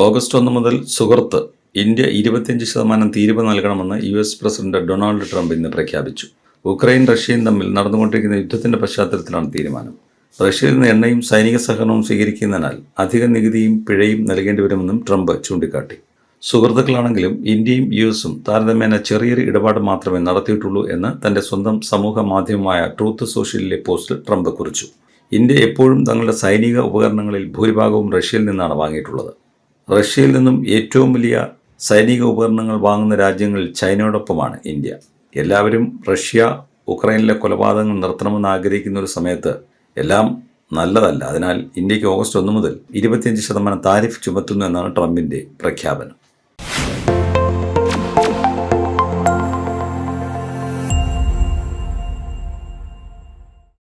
August 1 മുതൽ സുഹൃത്ത് India 25% തീരുവ നൽകണമെന്ന് US പ്രസിഡന്റ് ഡൊണാൾഡ് ട്രംപ് ഇന്ന് പ്രഖ്യാപിച്ചു. ഉക്രൈൻ റഷ്യയും തമ്മിൽ നടന്നുകൊണ്ടിരിക്കുന്ന യുദ്ധത്തിന്റെ പശ്ചാത്തലത്തിലാണ് തീരുമാനം. റഷ്യയിൽ നിന്ന് എണ്ണയും സൈനിക സഹകരണവും സ്വീകരിക്കുന്നതിനാൽ അധിക നികുതിയും പിഴയും നൽകേണ്ടി വരുമെന്നും ട്രംപ് ചൂണ്ടിക്കാട്ടി. സുഹൃത്തുക്കളാണെങ്കിലും ഇന്ത്യയും USഉം താരതമ്യേന ചെറിയൊരു ഇടപാട് മാത്രമേ നടത്തിയിട്ടുള്ളൂ എന്ന് തന്റെ സ്വന്തം സമൂഹ മാധ്യമമായ ട്രൂത്ത് സോഷ്യലിലെ പോസ്റ്റിൽ ട്രംപ് കുറിച്ചു. ഇന്ത്യ എപ്പോഴും തങ്ങളുടെ സൈനിക ഉപകരണങ്ങളിൽ ഭൂരിഭാഗവും റഷ്യയിൽ നിന്നാണ് വാങ്ങിയിട്ടുള്ളത്. റഷ്യയിൽ നിന്നും ഏറ്റവും വലിയ സൈനിക ഉപകരണങ്ങൾ വാങ്ങുന്ന രാജ്യങ്ങളിൽ ചൈനയോടൊപ്പമാണ് ഇന്ത്യ. എല്ലാവരും റഷ്യ ഉക്രൈനിലെ കൊലപാതകങ്ങൾ നിർത്തണമെന്ന് ആഗ്രഹിക്കുന്ന ഒരു സമയത്ത് എല്ലാം നല്ലതല്ല. അതിനാൽ ഇന്ത്യക്ക് ഓഗസ്റ്റ് 1 മുതൽ 25% താരിഫ് ചുമത്തുന്നു എന്നാണ് ട്രംപിന്റെ പ്രഖ്യാപനം.